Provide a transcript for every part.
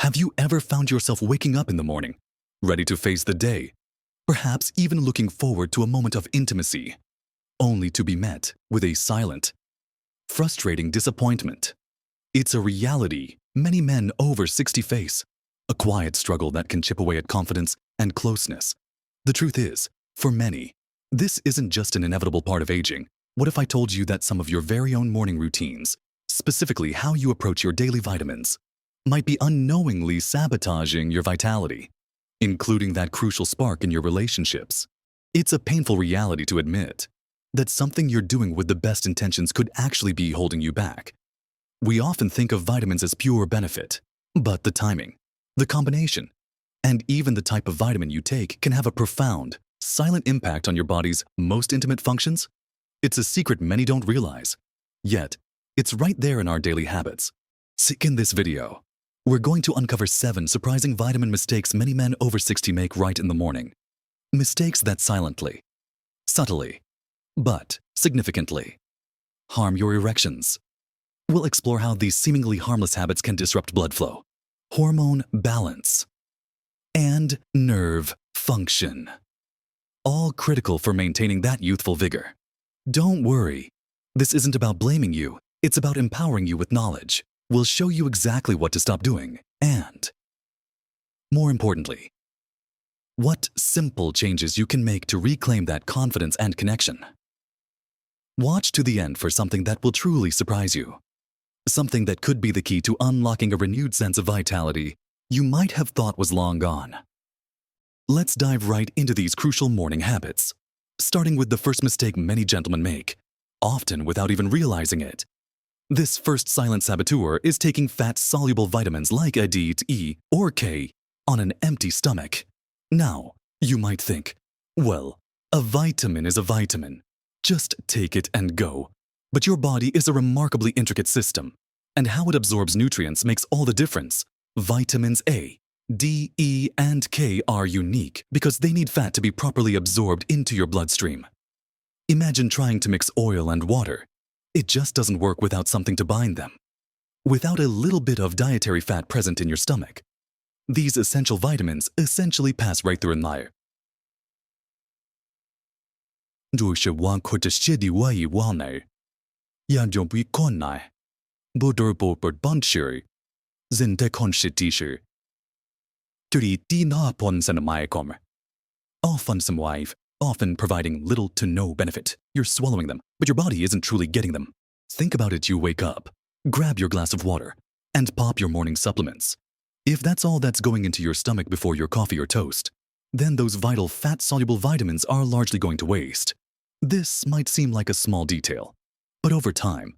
Have you ever found yourself waking up in the morning, ready to face the day, perhaps even looking forward to a moment of intimacy, only to be met with a silent, frustrating disappointment? It's a reality many men over 60 face, a quiet struggle that can chip away at confidence and closeness. The truth is, for many, this isn't just an inevitable part of aging. What if I told you that some of your very own morning routines, specifically how you approach your daily vitamins, might be unknowingly sabotaging your vitality, including that crucial spark in your relationships? It's a painful reality to admit that something you're doing with the best intentions could actually be holding you back. We often think of vitamins as pure benefit, but the timing, the combination, and even the type of vitamin you take can have a profound, silent impact on your body's most intimate functions. It's a secret many don't realize, yet it's right there in our daily habits. In this video, we're going to uncover 7 surprising vitamin mistakes many men over 60 make right in the morning. Mistakes that silently, subtly, but significantly harm your erections. We'll explore how these seemingly harmless habits can disrupt blood flow, hormone balance, and nerve function, all critical for maintaining that youthful vigor. Don't worry, this isn't about blaming you, it's about empowering you with knowledge. We'll show you exactly what to stop doing and, more importantly, what simple changes you can make to reclaim that confidence and connection. Watch to the end for something that will truly surprise you. Something that could be the key to unlocking a renewed sense of vitality you might have thought was long gone. Let's dive right into these crucial morning habits, starting with the first mistake many gentlemen make, often without even realizing it. This first silent saboteur is taking fat-soluble vitamins like A, D, E, or K on an empty stomach. Now, you might think, well, a vitamin is a vitamin. Just take it and go. But your body is a remarkably intricate system, and how it absorbs nutrients makes all the difference. Vitamins A, D, E, and K are unique because they need fat to be properly absorbed into your bloodstream. Imagine trying to mix oil and water. It just doesn't work without something to bind them. Without a little bit of dietary fat present in your stomach, these essential vitamins essentially pass right through in there. Often providing little to no benefit. You're swallowing them, but your body isn't truly getting them. Think about it. You wake up, grab your glass of water, and pop your morning supplements. If that's all that's going into your stomach before your coffee or toast, then those vital fat-soluble vitamins are largely going to waste. This might seem like a small detail, but over time,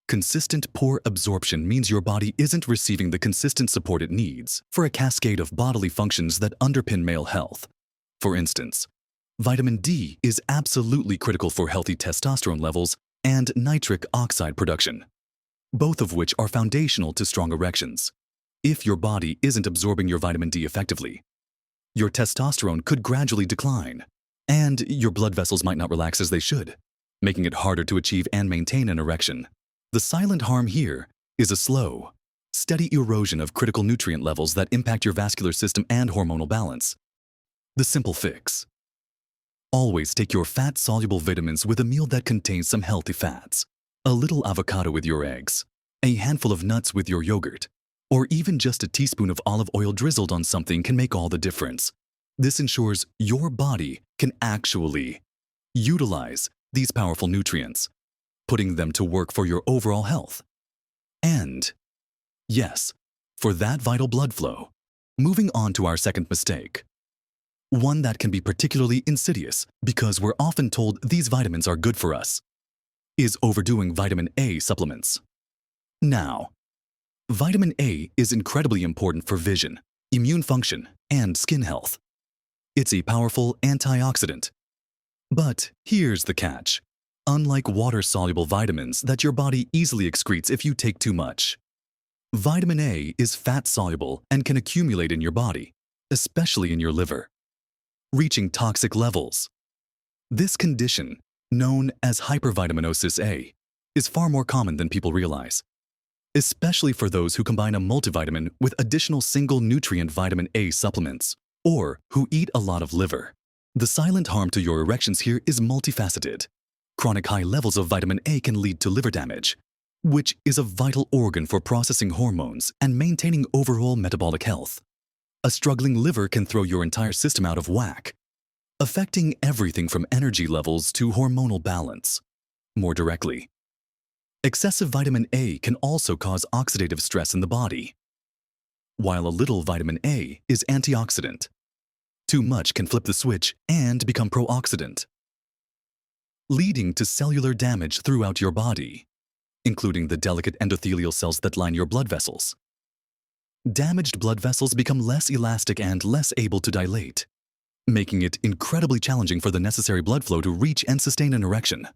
consistent poor absorption means your body isn't receiving the consistent support it needs for a cascade of bodily functions that underpin male health. For instance, vitamin D is absolutely critical for healthy testosterone levels and nitric oxide production, both of which are foundational to strong erections. If your body isn't absorbing your vitamin D effectively, your testosterone could gradually decline, and your blood vessels might not relax as they should, making it harder to achieve and maintain an erection. The silent harm here is a slow, steady erosion of critical nutrient levels that impact your vascular system and hormonal balance. The simple fix: always take your fat-soluble vitamins with a meal that contains some healthy fats. A little avocado with your eggs, a handful of nuts with your yogurt, or even just a teaspoon of olive oil drizzled on something can make all the difference. This ensures your body can actually utilize these powerful nutrients, putting them to work for your overall health. And, yes, for that vital blood flow. Moving on to our second mistake. One that can be particularly insidious because we're often told these vitamins are good for us, is overdoing vitamin A supplements. Now, vitamin A is incredibly important for vision, immune function, and skin health. It's a powerful antioxidant. But here's the catch. Unlike water-soluble vitamins that your body easily excretes if you take too much, vitamin A is fat-soluble and can accumulate in your body, especially in your liver, reaching toxic levels. This condition, known as hypervitaminosis A, is far more common than people realize. especially for those who combine a multivitamin with additional single nutrient vitamin A supplements, or who eat a lot of liver. The silent harm to your erections here is multifaceted. Chronic high levels of vitamin A can lead to liver damage, which is a vital organ for processing hormones and maintaining overall metabolic health. A struggling liver can throw your entire system out of whack, affecting everything from energy levels to hormonal balance. More directly, excessive vitamin A can also cause oxidative stress in the body. While a little vitamin A is antioxidant, too much can flip the switch and become pro-oxidant, leading to cellular damage throughout your body, including the delicate endothelial cells that line your blood vessels. Damaged blood vessels become less elastic and less able to dilate, making it incredibly challenging for the necessary blood flow to reach and sustain an erection.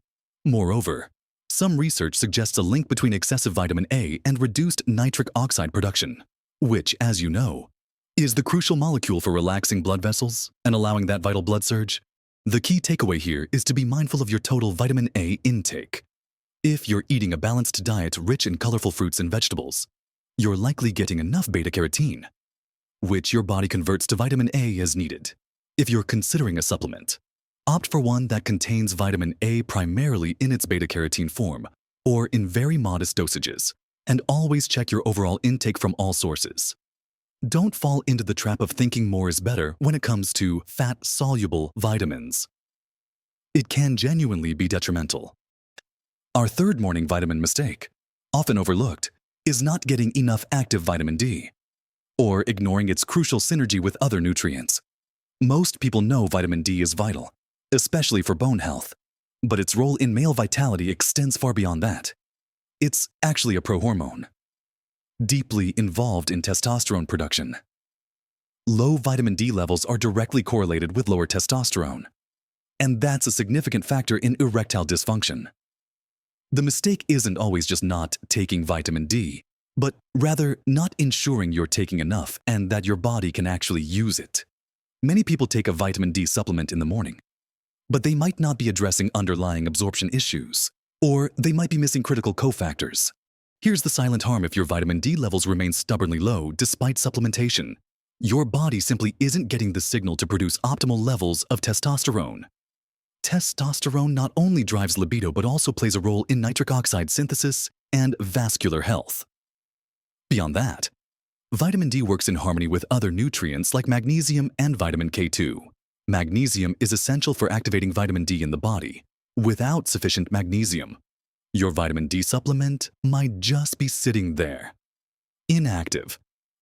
Moreover, some research suggests a link between excessive vitamin A and reduced nitric oxide production, which, as you know, is the crucial molecule for relaxing blood vessels and allowing that vital blood surge. The key takeaway here is to be mindful of your total vitamin A intake. If you're eating a balanced diet rich in colorful fruits and vegetables, you're likely getting enough beta-carotene, which your body converts to vitamin A as needed. If you're considering a supplement, opt for one that contains vitamin A primarily in its beta-carotene form or in very modest dosages, and always check your overall intake from all sources. Don't fall into the trap of thinking more is better when it comes to fat-soluble vitamins. It can genuinely be detrimental. Our third morning vitamin mistake, often overlooked, is not getting enough active vitamin D, or ignoring its crucial synergy with other nutrients. Most people know vitamin D is vital, especially for bone health, but its role in male vitality extends far beyond that. It's actually a prohormone, deeply involved in testosterone production. Low vitamin D levels are directly correlated with lower testosterone, and that's a significant factor in erectile dysfunction. The mistake isn't always just not taking vitamin D, but rather not ensuring you're taking enough and that your body can actually use it. Many people take a vitamin D supplement in the morning, but they might not be addressing underlying absorption issues, or they might be missing critical cofactors. Here's the silent harm if your vitamin D levels remain stubbornly low despite supplementation. Your body simply isn't getting the signal to produce optimal levels of testosterone. Testosterone not only drives libido but also plays a role in nitric oxide synthesis and vascular health. Beyond that, vitamin D works in harmony with other nutrients like magnesium and vitamin K2. Magnesium is essential for activating vitamin D in the body. Without sufficient magnesium, your vitamin D supplement might just be sitting there, inactive.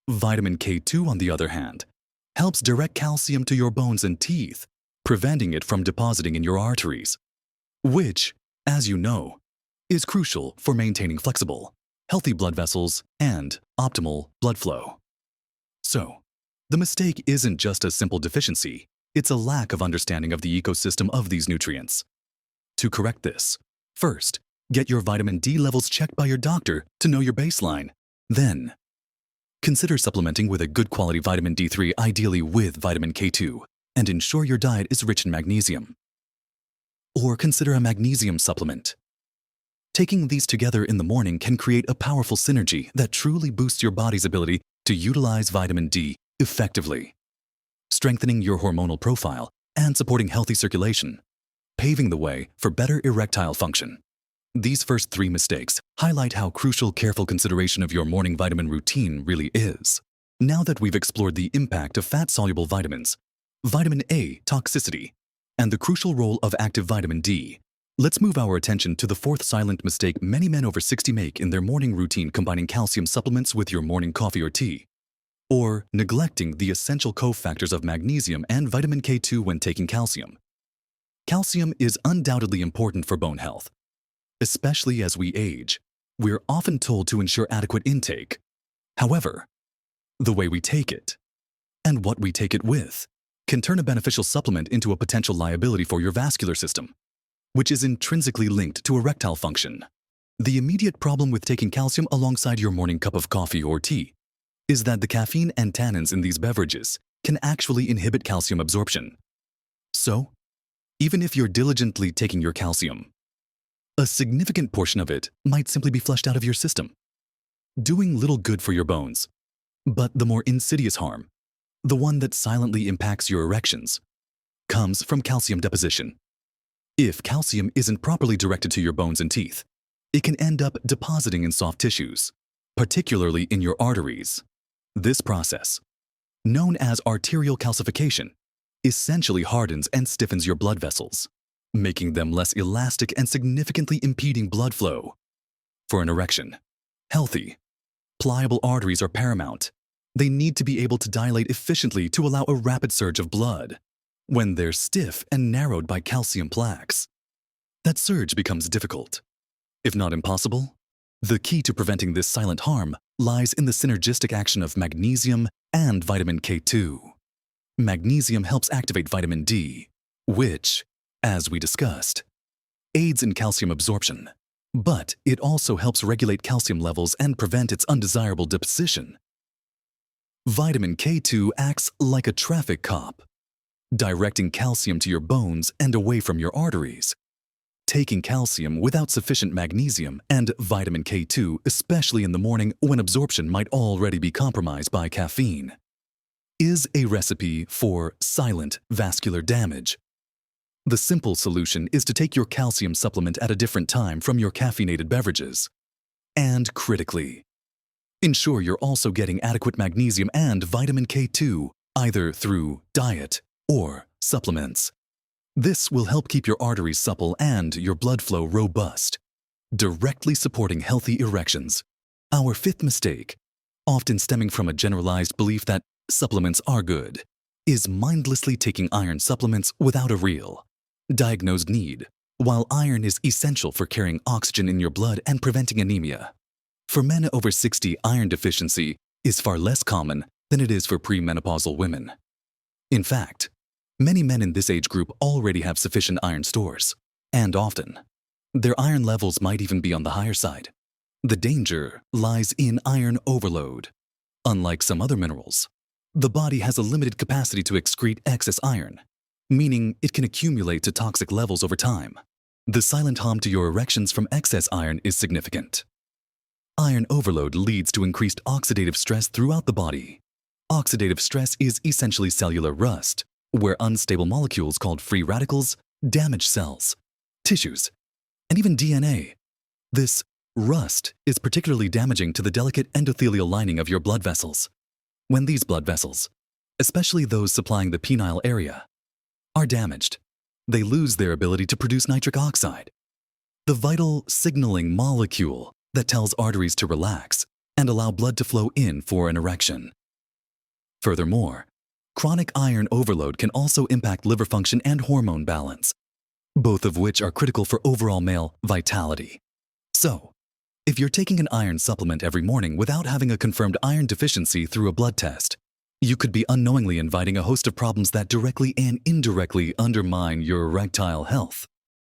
Vitamin K2, on the other hand, helps direct calcium to your bones and teeth, preventing it from depositing in your arteries, which, as you know, is crucial for maintaining flexible, healthy blood vessels and optimal blood flow. So, the mistake isn't just a simple deficiency, it's a lack of understanding of the ecosystem of these nutrients. To correct this, first, get your vitamin D levels checked by your doctor to know your baseline. Then, consider supplementing with a good quality vitamin D3, ideally with vitamin K2, and ensure your diet is rich in magnesium. Or consider a magnesium supplement. Taking these together in the morning can create a powerful synergy that truly boosts your body's ability to utilize vitamin D effectively, strengthening your hormonal profile and supporting healthy circulation, paving the way for better erectile function. These first three mistakes highlight how crucial careful consideration of your morning vitamin routine really is. Now that we've explored the impact of fat-soluble vitamins, vitamin A toxicity, and the crucial role of active vitamin D, let's move our attention to the fourth silent mistake many men over 60 make in their morning routine, combining calcium supplements with your morning coffee or tea, or neglecting the essential cofactors of magnesium and vitamin K2 when taking calcium. Calcium is undoubtedly important for bone health. Especially as we age, we're often told to ensure adequate intake. However, the way we take it, and what we take it with, can turn a beneficial supplement into a potential liability for your vascular system, which is intrinsically linked to erectile function. The immediate problem with taking calcium alongside your morning cup of coffee or tea is that the caffeine and tannins in these beverages can actually inhibit calcium absorption. So, even if you're diligently taking your calcium, a significant portion of it might simply be flushed out of your system. doing little good for your bones. But the more insidious harm, the one that silently impacts your erections, comes from calcium deposition. If calcium isn't properly directed to your bones and teeth, it can end up depositing in soft tissues, particularly in your arteries. This process, known as arterial calcification, essentially hardens and stiffens your blood vessels, making them less elastic and significantly impeding blood flow. For an erection, healthy, pliable arteries are paramount. They need to be able to dilate efficiently to allow a rapid surge of blood. When they're stiff and narrowed by calcium plaques, that surge becomes difficult, if not impossible. The key to preventing this silent harm lies in the synergistic action of magnesium and vitamin K2. Magnesium helps activate vitamin D, which, as we discussed, aids in calcium absorption, but it also helps regulate calcium levels and prevent its undesirable deposition. Vitamin K2 acts like a traffic cop, directing calcium to your bones and away from your arteries. Taking calcium without sufficient magnesium and vitamin K2, especially in the morning when absorption might already be compromised by caffeine, is a recipe for silent vascular damage. The simple solution is to take your calcium supplement at a different time from your caffeinated beverages. And critically, ensure you're also getting adequate magnesium and vitamin K2 either through diet or supplements. This will help keep your arteries supple and your blood flow robust, directly supporting healthy erections. Our fifth mistake, often stemming from a generalized belief that supplements are good, is mindlessly taking iron supplements without a real, diagnosed need. While iron is essential for carrying oxygen in your blood and preventing anemia, for men over 60, iron deficiency is far less common than it is for premenopausal women. In fact, many men in this age group already have sufficient iron stores, and often, their iron levels might even be on the higher side. The danger lies in iron overload. Unlike some other minerals, the body has a limited capacity to excrete excess iron, meaning it can accumulate to toxic levels over time. The silent harm to your erections from excess iron is significant. Iron overload leads to increased oxidative stress throughout the body. Oxidative stress is essentially cellular rust, where unstable molecules called free radicals damage cells, tissues, and even DNA. This rust is particularly damaging to the delicate endothelial lining of your blood vessels. When these blood vessels, especially those supplying the penile area, are damaged, they lose their ability to produce nitric oxide, the vital signaling molecule that tells arteries to relax and allow blood to flow in for an erection. Furthermore, chronic iron overload can also impact liver function and hormone balance, both of which are critical for overall male vitality. So, if you're taking an iron supplement every morning without having a confirmed iron deficiency through a blood test, you could be unknowingly inviting a host of problems that directly and indirectly undermine your erectile health.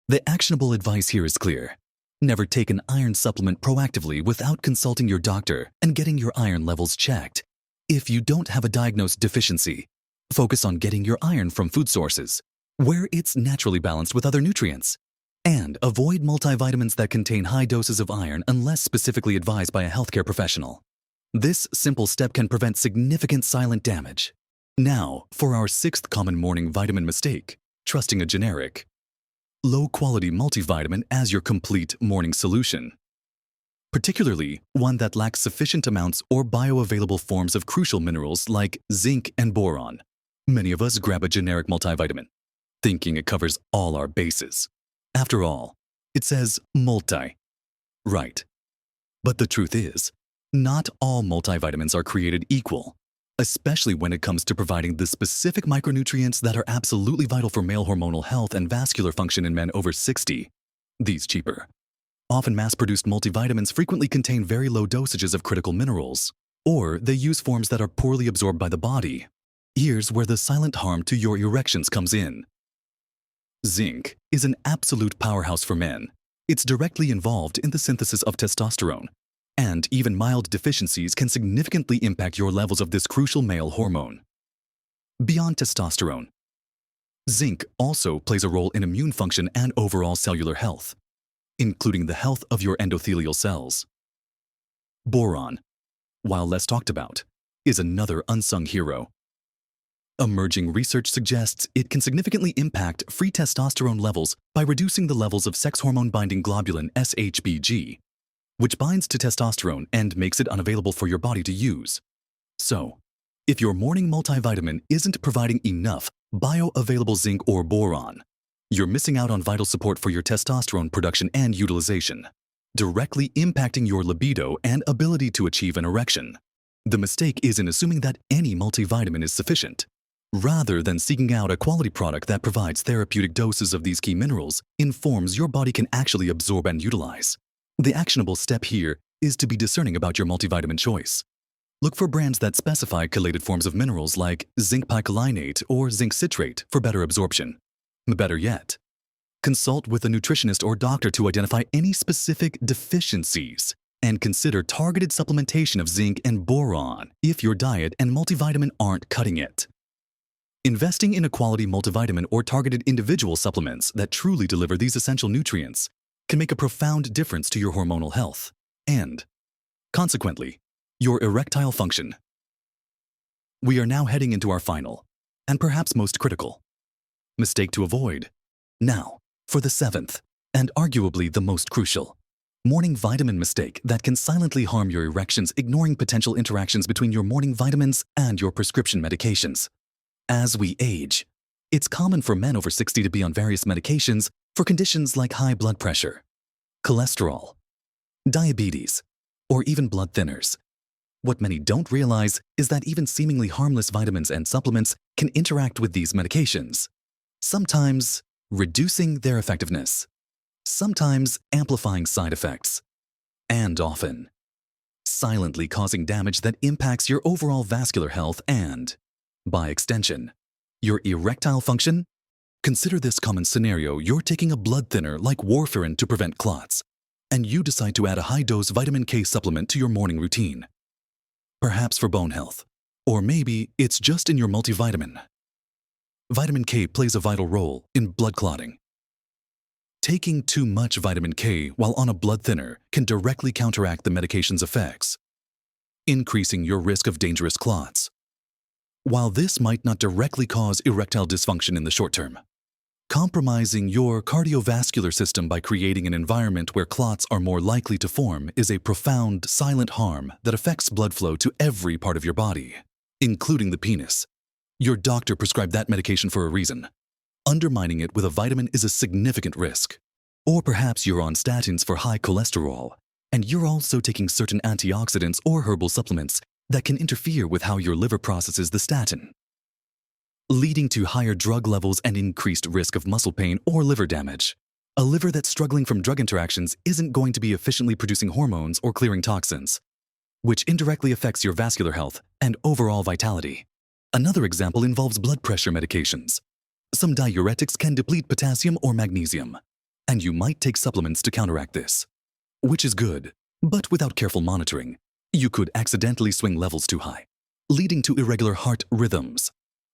The actionable advice here is clear. Never take an iron supplement proactively without consulting your doctor and getting your iron levels checked. If you don't have a diagnosed deficiency, focus on getting your iron from food sources, where it's naturally balanced with other nutrients. And avoid multivitamins that contain high doses of iron unless specifically advised by a healthcare professional. This simple step can prevent significant silent damage. Now, for our sixth common morning vitamin mistake, trusting a generic, low-quality multivitamin as your complete morning solution. Particularly one that lacks sufficient amounts or bioavailable forms of crucial minerals like zinc and boron. Many of us grab a generic multivitamin, thinking it covers all our bases. After all, it says multi, right? But the truth is, not all multivitamins are created equal, especially when it comes to providing the specific micronutrients that are absolutely vital for male hormonal health and vascular function in men over 60. These cheaper, often mass-produced multivitamins frequently contain very low dosages of critical minerals, or they use forms that are poorly absorbed by the body. Here's where the silent harm to your erections comes in. Zinc is an absolute powerhouse for men. It's directly involved in the synthesis of testosterone, and even mild deficiencies can significantly impact your levels of this crucial male hormone. Beyond testosterone, zinc also plays a role in immune function and overall cellular health, including the health of your endothelial cells. Boron, while less talked about, is another unsung hero. Emerging research suggests it can significantly impact free testosterone levels by reducing the levels of sex hormone-binding globulin SHBG, which binds to testosterone and makes it unavailable for your body to use. So, if your morning multivitamin isn't providing enough bioavailable zinc or boron, you're missing out on vital support for your testosterone production and utilization, directly impacting your libido and ability to achieve an erection. The mistake is in assuming that any multivitamin is sufficient. Rather than seeking out a quality product that provides therapeutic doses of these key minerals in forms your body can actually absorb and utilize. The actionable step here is to be discerning about your multivitamin choice. Look for brands that specify chelated forms of minerals like zinc picolinate or zinc citrate for better absorption. Better yet, consult with a nutritionist or doctor to identify any specific deficiencies and consider targeted supplementation of zinc and boron if your diet and multivitamin aren't cutting it. Investing in a quality multivitamin or targeted individual supplements that truly deliver these essential nutrients can make a profound difference to your hormonal health and, consequently, your erectile function. We are now heading into our final, and perhaps most critical, mistake to avoid. Now, for the seventh, and arguably the most crucial, morning vitamin mistake that can silently harm your erections, ignoring potential interactions between your morning vitamins and your prescription medications. As we age, it's common for men over 60 to be on various medications for conditions like high blood pressure, cholesterol, diabetes, or even blood thinners. What many don't realize is that even seemingly harmless vitamins and supplements can interact with these medications, sometimes reducing their effectiveness, sometimes amplifying side effects, and often silently causing damage that impacts your overall vascular health and, by extension, your erectile function. Consider this common scenario. You're taking a blood thinner like warfarin to prevent clots, and you decide to add a high-dose vitamin K supplement to your morning routine. Perhaps for bone health, or maybe it's just in your multivitamin. Vitamin K plays a vital role in blood clotting. Taking too much vitamin K while on a blood thinner can directly counteract the medication's effects, increasing your risk of dangerous clots. While this might not directly cause erectile dysfunction in the short term, compromising your cardiovascular system by creating an environment where clots are more likely to form is a profound, silent harm that affects blood flow to every part of your body, including the penis. Your doctor prescribed that medication for a reason. Undermining it with a vitamin is a significant risk. Or perhaps you're on statins for high cholesterol, and you're also taking certain antioxidants or herbal supplements that can interfere with how your liver processes the statin, leading to higher drug levels and increased risk of muscle pain or liver damage. A liver that's struggling from drug interactions isn't going to be efficiently producing hormones or clearing toxins, which indirectly affects your vascular health and overall vitality. Another example involves blood pressure medications. Some diuretics can deplete potassium or magnesium, and you might take supplements to counteract this, which is good, but without careful monitoring, you could accidentally swing levels too high, leading to irregular heart rhythms.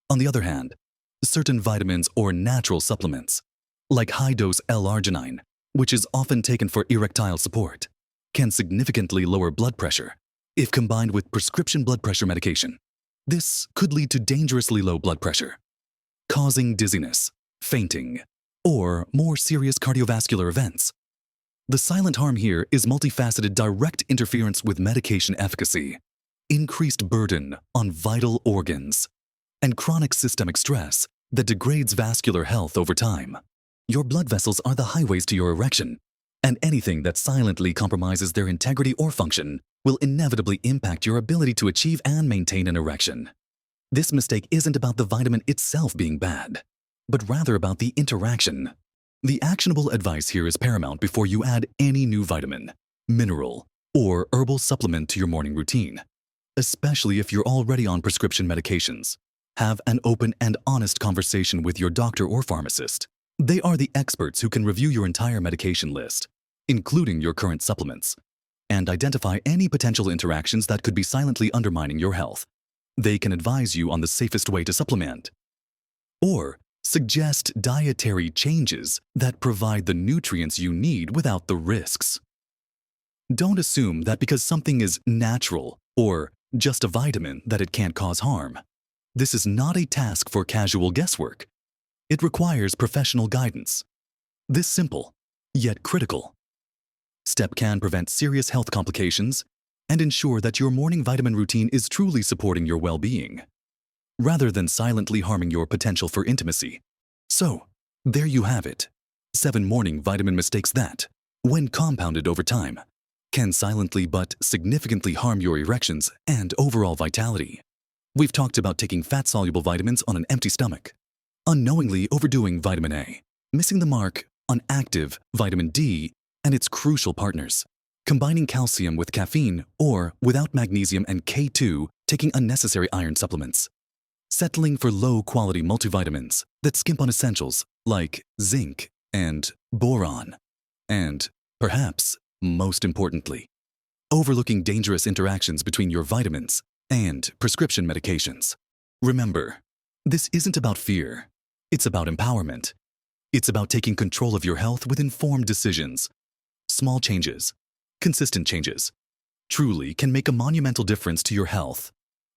On the other hand, certain vitamins or natural supplements, like high-dose L-arginine, which is often taken for erectile support, can significantly lower blood pressure if combined with prescription blood pressure medication. This could lead to dangerously low blood pressure, causing dizziness, fainting, or more serious cardiovascular events. The silent harm here is multifaceted direct interference with medication efficacy, increased burden on vital organs, and chronic systemic stress that degrades vascular health over time. Your blood vessels are the highways to your erection, and anything that silently compromises their integrity or function will inevitably impact your ability to achieve and maintain an erection. This mistake isn't about the vitamin itself being bad, but rather about the interaction. The actionable advice here is paramount before you add any new vitamin, mineral, or herbal supplement to your morning routine, especially if you're already on prescription medications. Have an open and honest conversation with your doctor or pharmacist. They are the experts who can review your entire medication list, including your current supplements, and identify any potential interactions that could be silently undermining your health. They can advise you on the safest way to supplement, or suggest dietary changes that provide the nutrients you need without the risks. Don't assume that because something is natural or just a vitamin that it can't cause harm. This is not a task for casual guesswork. It requires professional guidance. This simple, yet critical step can prevent serious health complications and ensure that your morning vitamin routine is truly supporting your well-being, rather than silently harming your potential for intimacy. So, there you have it. 7 morning vitamin mistakes that, when compounded over time, can silently but significantly harm your erections and overall vitality. We've talked about taking fat-soluble vitamins on an empty stomach, unknowingly overdoing vitamin A, missing the mark on active vitamin D and its crucial partners, combining calcium with caffeine or without magnesium and K2, taking unnecessary iron supplements, settling for low-quality multivitamins that skimp on essentials like zinc and boron, and, perhaps, most importantly, overlooking dangerous interactions between your vitamins and prescription medications. Remember, this isn't about fear. It's about empowerment. It's about taking control of your health with informed decisions. Small changes, consistent changes, truly can make a monumental difference to your health,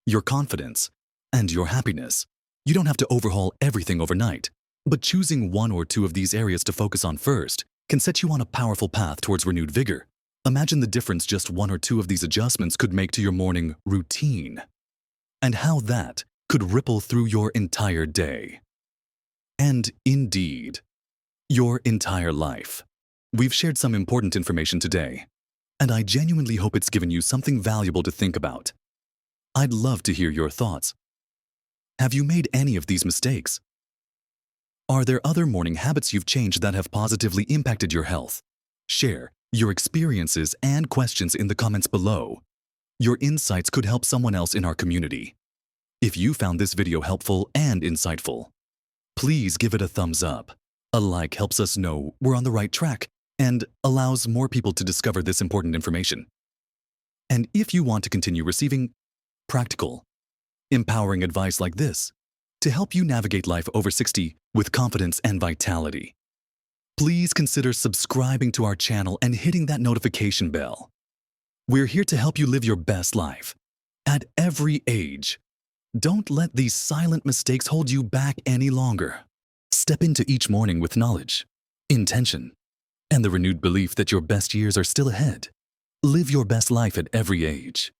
your confidence, and your happiness. You don't have to overhaul everything overnight, but choosing 1 or 2 of these areas to focus on first can set you on a powerful path towards renewed vigor. Imagine the difference just 1 or 2 of these adjustments could make to your morning routine, and how that could ripple through your entire day. And indeed, your entire life. We've shared some important information today, and I genuinely hope it's given you something valuable to think about. I'd love to hear your thoughts. Have you made any of these mistakes? Are there other morning habits you've changed that have positively impacted your health? Share your experiences and questions in the comments below. Your insights could help someone else in our community. If you found this video helpful and insightful, please give it a thumbs up. A like helps us know we're on the right track and allows more people to discover this important information. And if you want to continue receiving practical, empowering advice like this to help you navigate life over 60 with confidence and vitality, please consider subscribing to our channel and hitting that notification bell. We're here to help you live your best life at every age. Don't let these silent mistakes hold you back any longer. Step into each morning with knowledge, intention, and the renewed belief that your best years are still ahead. Live your best life at every age.